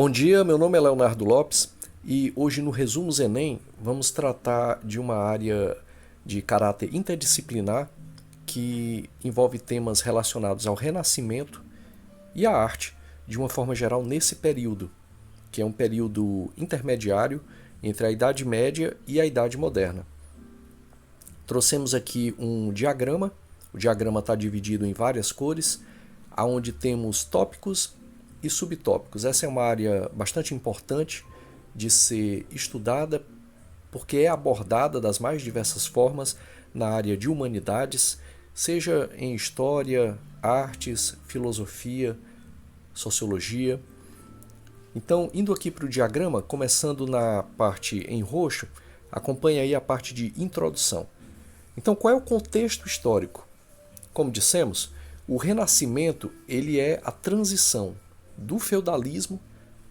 Bom dia, meu nome é Leonardo Lopes e hoje no Resumos Enem vamos tratar de uma área de caráter interdisciplinar que envolve temas relacionados ao Renascimento e à arte de uma forma geral nesse período, que é um período intermediário entre a Idade Média e a Idade Moderna. Trouxemos aqui um diagrama. O diagrama está dividido em várias cores, onde temos tópicos e subtópicos. Essa é uma área bastante importante de ser estudada, porque é abordada das mais diversas formas na área de humanidades, seja em história, artes, filosofia, sociologia. Então, indo aqui para o diagrama, começando na parte em roxo, acompanha aí a parte de introdução. Então, qual é o contexto histórico? Como dissemos, o Renascimento ele é a transição do feudalismo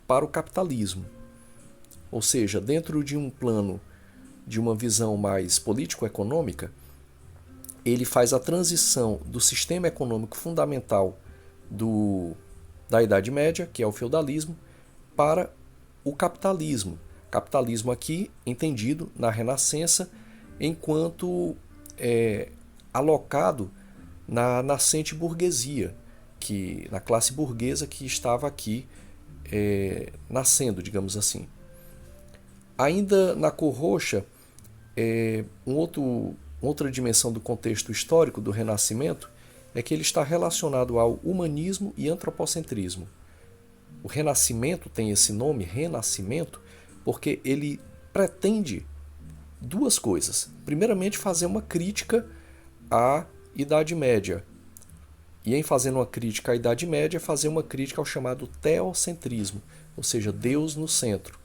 para o capitalismo. Ou seja, dentro de um plano de uma visão mais político-econômica, ele faz a transição do sistema econômico fundamental da Idade Média, que é o feudalismo, para o capitalismo. Capitalismo aqui entendido na Renascença enquanto alocado na nascente burguesia, na classe burguesa que estava aqui nascendo, digamos assim. Ainda na cor roxa, outra dimensão do contexto histórico do Renascimento é que ele está relacionado ao humanismo e antropocentrismo. O Renascimento tem esse nome, Renascimento, porque ele pretende duas coisas. Primeiramente, fazer uma crítica à Idade Média. E em fazendo uma crítica à Idade Média, fazer uma crítica ao chamado teocentrismo, ou seja, Deus no centro.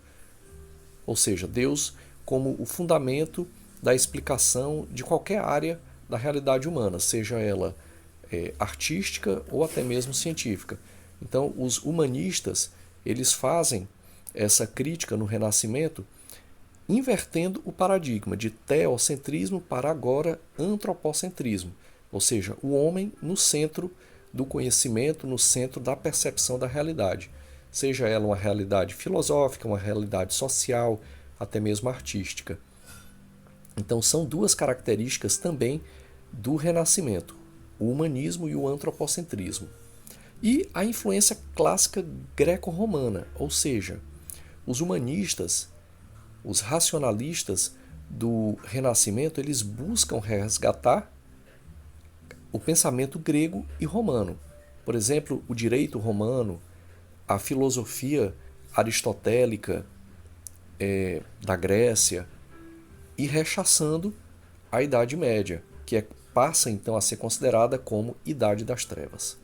Ou seja, Deus como o fundamento da explicação de qualquer área da realidade humana, seja ela artística ou até mesmo científica. Então, os humanistas, eles fazem essa crítica no Renascimento, invertendo o paradigma de teocentrismo para agora antropocentrismo, ou seja, o homem no centro do conhecimento, no centro da percepção da realidade, seja ela uma realidade filosófica, uma realidade social, até mesmo artística. Então são duas características também do Renascimento, o humanismo e o antropocentrismo. E a influência clássica greco-romana, ou seja, os humanistas, os racionalistas do Renascimento, eles buscam resgatar o pensamento grego e romano. Por exemplo, o direito romano, a filosofia aristotélica da Grécia, e rechaçando a Idade Média, que passa então a ser considerada como Idade das Trevas.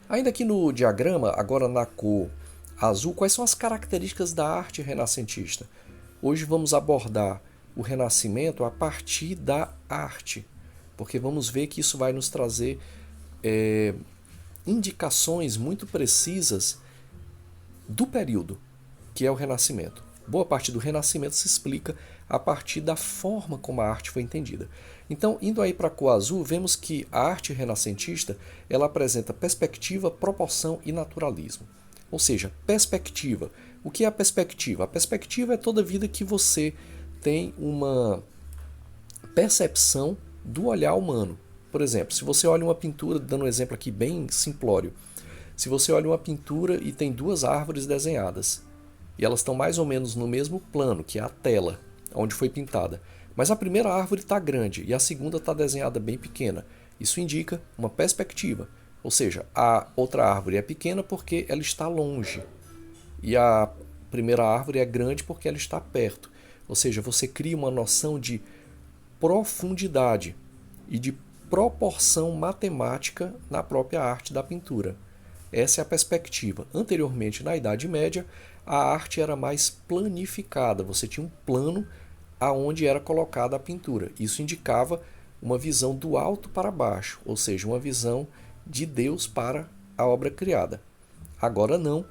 Ainda aqui no diagrama, agora na cor azul, quais são as características da arte renascentista? Hoje vamos abordar o Renascimento a partir da arte, porque vamos ver que isso vai nos trazer indicações muito precisas do período que é o Renascimento. Boa parte do Renascimento se explica a partir da forma como a arte foi entendida. Então, indo aí para a cor azul, vemos que a arte renascentista ela apresenta perspectiva, proporção e naturalismo. Ou seja, perspectiva. O que é a perspectiva? A perspectiva é toda vida que você tem uma percepção do olhar humano. Por exemplo, se você olha uma pintura, dando um exemplo aqui bem simplório, se você olha uma pintura e tem duas árvores desenhadas, e elas estão mais ou menos no mesmo plano, que é a tela, onde foi pintada, mas a primeira árvore está grande e a segunda está desenhada bem pequena. Isso indica uma perspectiva, ou seja, a outra árvore é pequena porque ela está longe, e a primeira árvore é grande porque ela está perto. Ou seja, você cria uma noção de profundidade e de proporção matemática na própria arte da pintura. Essa é a perspectiva. Anteriormente, na Idade Média, a arte era mais planificada. Você tinha um plano aonde era colocada a pintura. Isso indicava uma visão do alto para baixo, ou seja, uma visão de Deus para a obra criada. Agora não.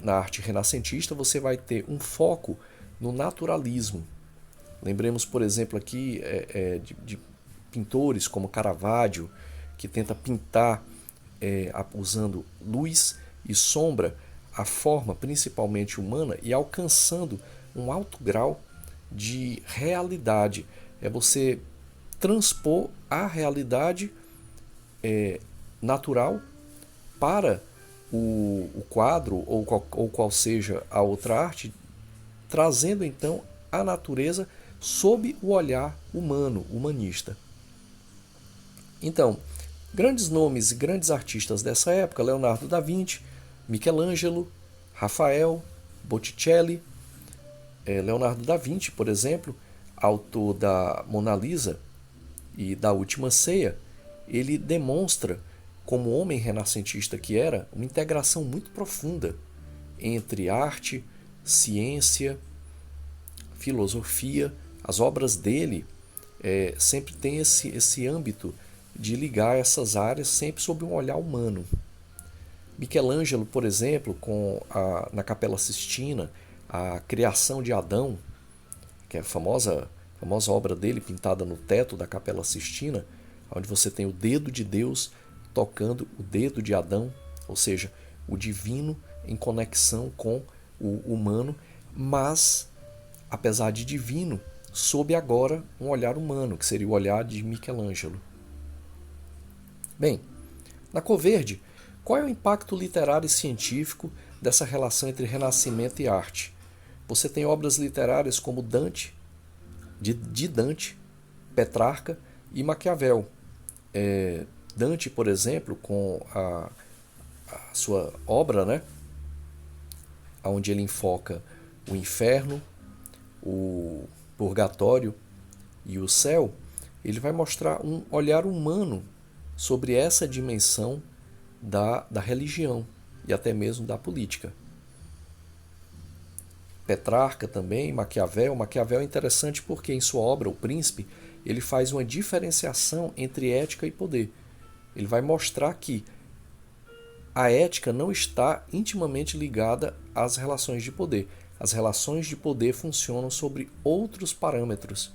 Na arte renascentista, você vai ter um foco no naturalismo. Lembremos, por exemplo, aqui de pintores como Caravaggio, que tenta pintar usando luz e sombra a forma principalmente humana e alcançando um alto grau de realidade. É você transpor a realidade natural para o quadro ou qual seja a outra arte, trazendo então a natureza sob o olhar humano, humanista. Então, grandes nomes e grandes artistas dessa época: Leonardo da Vinci, Michelangelo, Rafael, Botticelli. Leonardo da Vinci, por exemplo, autor da Mona Lisa e da Última Ceia, ele demonstra, como homem renascentista que era, uma integração muito profunda entre arte, ciência, filosofia. As obras dele sempre têm esse âmbito de ligar essas áreas sempre sob um olhar humano. Michelangelo, por exemplo, na Capela Sistina, a criação de Adão, que é a famosa obra dele pintada no teto da Capela Sistina, onde você tem o dedo de Deus tocando o dedo de Adão, ou seja, o divino em conexão com o humano, mas, apesar de divino, sob agora um olhar humano, que seria o olhar de Michelangelo. Bem, na Cor Verde, qual é o impacto literário e científico dessa relação entre Renascimento e arte? Você tem obras literárias como Dante, de Dante, Petrarca e Maquiavel. Dante, por exemplo, com a sua obra, né, onde ele enfoca o inferno, o purgatório e o céu, ele vai mostrar um olhar humano sobre essa dimensão da religião e até mesmo da política. Petrarca também, Maquiavel é interessante porque em sua obra O Príncipe ele faz uma diferenciação entre ética e poder. Ele vai mostrar que a ética não está intimamente ligada às relações de poder. As relações de poder funcionam sobre outros parâmetros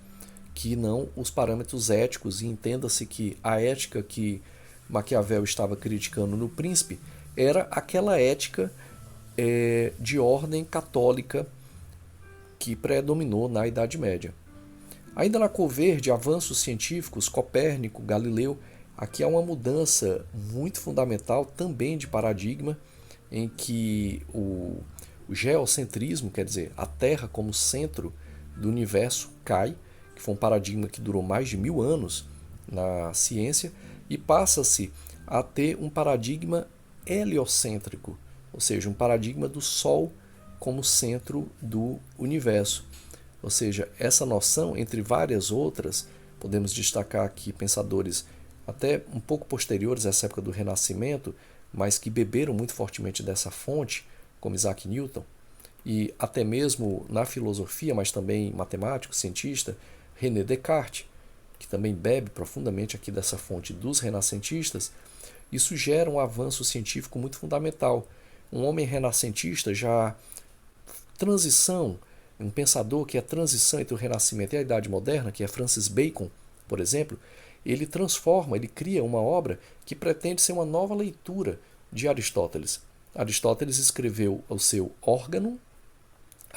que não os parâmetros éticos, e entenda-se que a ética que Maquiavel estava criticando no Príncipe era aquela ética de ordem católica que predominou na Idade Média. Ainda na Cor Verde, avanços científicos, Copérnico, Galileu, aqui há uma mudança muito fundamental também de paradigma, em que o geocentrismo, quer dizer, a Terra como centro do universo, cai, que foi um paradigma que durou mais de 1000 anos na ciência, e passa-se a ter um paradigma heliocêntrico, ou seja, um paradigma do Sol como centro do universo. Ou seja, essa noção, entre várias outras, podemos destacar aqui pensadores até um pouco posteriores a essa época do Renascimento, mas que beberam muito fortemente dessa fonte, como Isaac Newton, e até mesmo na filosofia, mas também matemático, cientista, René Descartes, que também bebe profundamente aqui dessa fonte dos renascentistas. Isso gera um avanço científico muito fundamental. Um homem renascentista já transição, um pensador que é a transição entre o Renascimento e a Idade Moderna, que é Francis Bacon, por exemplo, ele transforma, ele cria uma obra que pretende ser uma nova leitura de Aristóteles. Aristóteles escreveu o seu Órgano,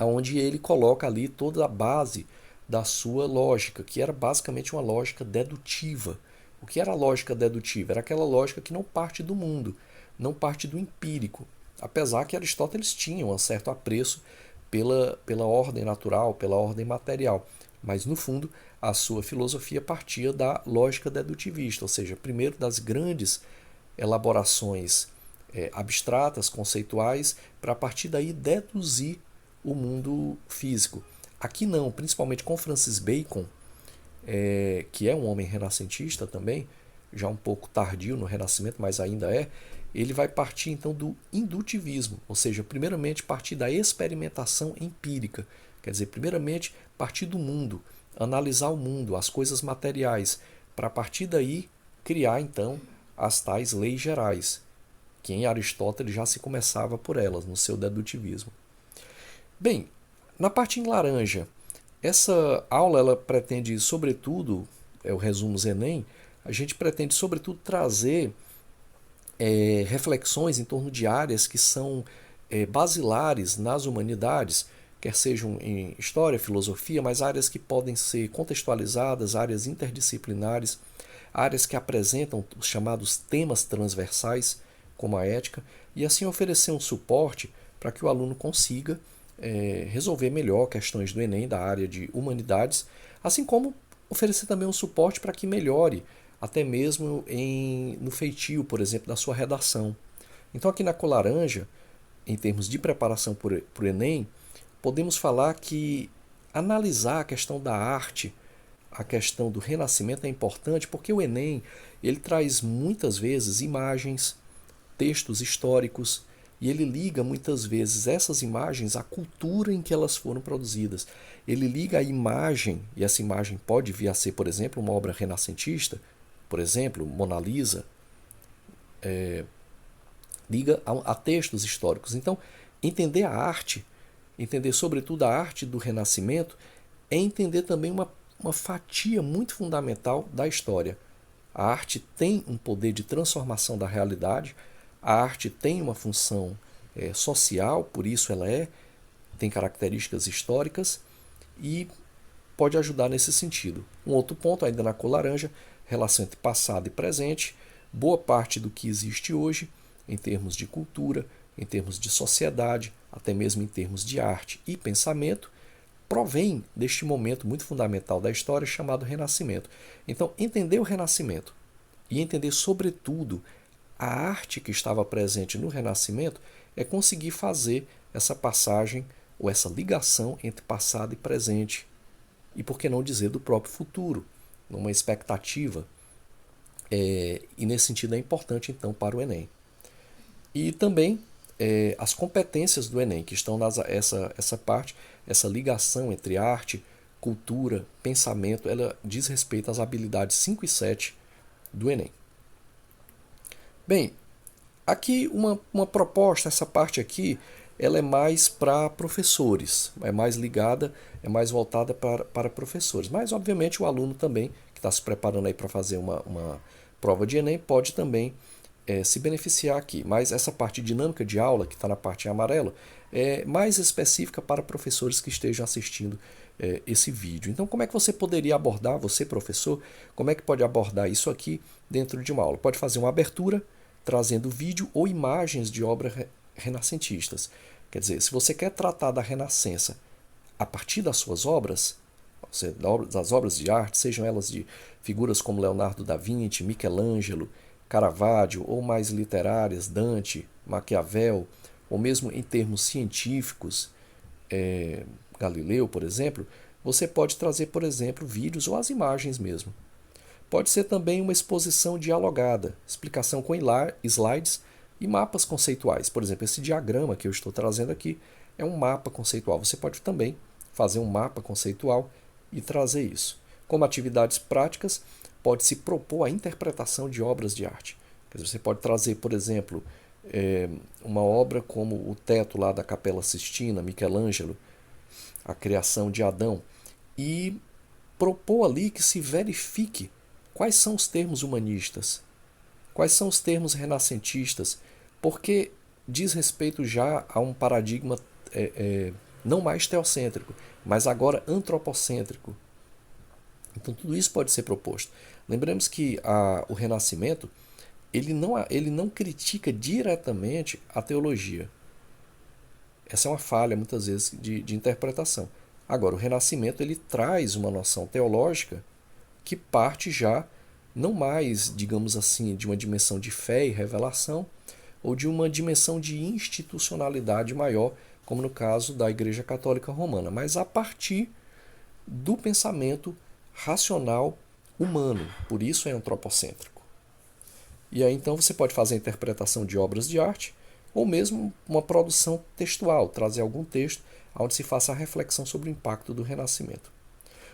onde ele coloca ali toda a base da sua lógica, que era basicamente uma lógica dedutiva. O que era a lógica dedutiva? Era aquela lógica que não parte do mundo, não parte do empírico, apesar que Aristóteles tinha um certo apreço pela ordem natural, pela ordem material, mas no fundo a sua filosofia partia da lógica dedutivista, ou seja, primeiro das grandes elaborações abstratas, conceituais, para a partir daí deduzir o mundo físico. Aqui não, principalmente com Francis Bacon, que é um homem renascentista também, já um pouco tardio no Renascimento, mas ainda ele vai partir então do indutivismo, ou seja, primeiramente partir da experimentação empírica, quer dizer, primeiramente partir do mundo, analisar o mundo, as coisas materiais, para a partir daí criar então as tais leis gerais, que em Aristóteles já se começava por elas, no seu dedutivismo. Bem, na parte em laranja, essa aula ela pretende, sobretudo, o resumo Enem, a gente pretende, sobretudo, trazer reflexões em torno de áreas que são basilares nas humanidades, quer sejam em história, filosofia, mas áreas que podem ser contextualizadas, áreas interdisciplinares, áreas que apresentam os chamados temas transversais, como a ética, e assim oferecer um suporte para que o aluno consiga resolver melhor questões do Enem da área de humanidades, assim como oferecer também um suporte para que melhore até mesmo no feitio, por exemplo, da sua redação. Então aqui na Colaranja, em termos de preparação para o Enem, podemos falar que analisar a questão da arte, a questão do renascimento é importante porque o Enem ele traz muitas vezes imagens, textos históricos e ele liga muitas vezes essas imagens à cultura em que elas foram produzidas. Ele liga a imagem, e essa imagem pode vir a ser, por exemplo, uma obra renascentista, por exemplo, Mona Lisa, liga a textos históricos. Então, entender a arte, entender sobretudo a arte do Renascimento, é entender também uma fatia muito fundamental da história. A arte tem um poder de transformação da realidade, a arte tem uma função social, por isso ela tem características históricas e pode ajudar nesse sentido. Um outro ponto, ainda na cor laranja, relação entre passado e presente. Boa parte do que existe hoje, em termos de cultura, em termos de sociedade, até mesmo em termos de arte e pensamento, provém deste momento muito fundamental da história chamado Renascimento. Então, entender o Renascimento e entender, sobretudo, a arte que estava presente no Renascimento é conseguir fazer essa passagem ou essa ligação entre passado e presente. E por que não dizer do próprio futuro, numa expectativa. E nesse sentido é importante, então, para o Enem. E também as competências do Enem, que estão essa parte, essa ligação entre arte, cultura, pensamento, ela diz respeito às habilidades 5 e 7 do Enem. Bem, aqui uma proposta, essa parte aqui, ela é mais para professores, é mais ligada, é mais voltada para professores. Mas, obviamente, o aluno também, que está se preparando aí para fazer uma prova de Enem, pode também se beneficiar aqui. Mas essa parte dinâmica de aula, que está na parte amarela, é mais específica para professores que estejam assistindo esse vídeo. Então, como é que você poderia abordar, você professor, como é que pode abordar isso aqui dentro de uma aula? Pode fazer uma abertura, trazendo vídeo ou imagens de obras renascentistas. Quer dizer, se você quer tratar da Renascença a partir das suas obras, das obras de arte, sejam elas de figuras como Leonardo da Vinci, Michelangelo, Caravaggio, ou mais literárias, Dante, Maquiavel, ou mesmo em termos científicos, Galileu, por exemplo, você pode trazer, por exemplo, vídeos ou as imagens mesmo. Pode ser também uma exposição dialogada, explicação com slides e mapas conceituais. Por exemplo, esse diagrama que eu estou trazendo aqui é um mapa conceitual. Você pode também fazer um mapa conceitual e trazer isso. Como atividades práticas, pode-se propor a interpretação de obras de arte. Quer dizer, você pode trazer, por exemplo, uma obra como o teto lá da Capela Sistina, Michelangelo, a criação de Adão, e propor ali que se verifique quais são os termos humanistas, quais são os termos renascentistas, porque diz respeito já a um paradigma não mais teocêntrico, mas agora antropocêntrico. Então tudo isso pode ser proposto. Lembremos que o Renascimento ele não critica diretamente a teologia. Essa é uma falha, muitas vezes, de interpretação. Agora, o Renascimento ele traz uma noção teológica que parte já, não mais, digamos assim, de uma dimensão de fé e revelação, ou de uma dimensão de institucionalidade maior, como no caso da Igreja Católica Romana, mas a partir do pensamento racional humano, por isso é antropocêntrico. E aí então você pode fazer a interpretação de obras de arte, ou mesmo uma produção textual, trazer algum texto onde se faça a reflexão sobre o impacto do Renascimento.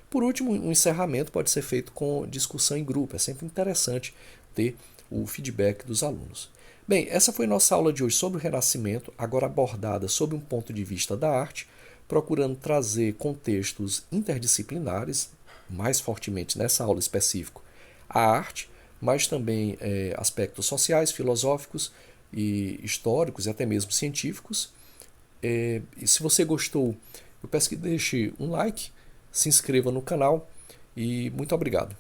Por último, um encerramento pode ser feito com discussão em grupo. É sempre interessante ter o feedback dos alunos. Bem, essa foi nossa aula de hoje sobre o Renascimento, agora abordada sob um ponto de vista da arte, procurando trazer contextos interdisciplinares, mais fortemente nessa aula específica, a arte, mas também aspectos sociais, filosóficos e históricos e até mesmo científicos, E se você gostou, eu peço que deixe um like, se inscreva no canal e muito obrigado.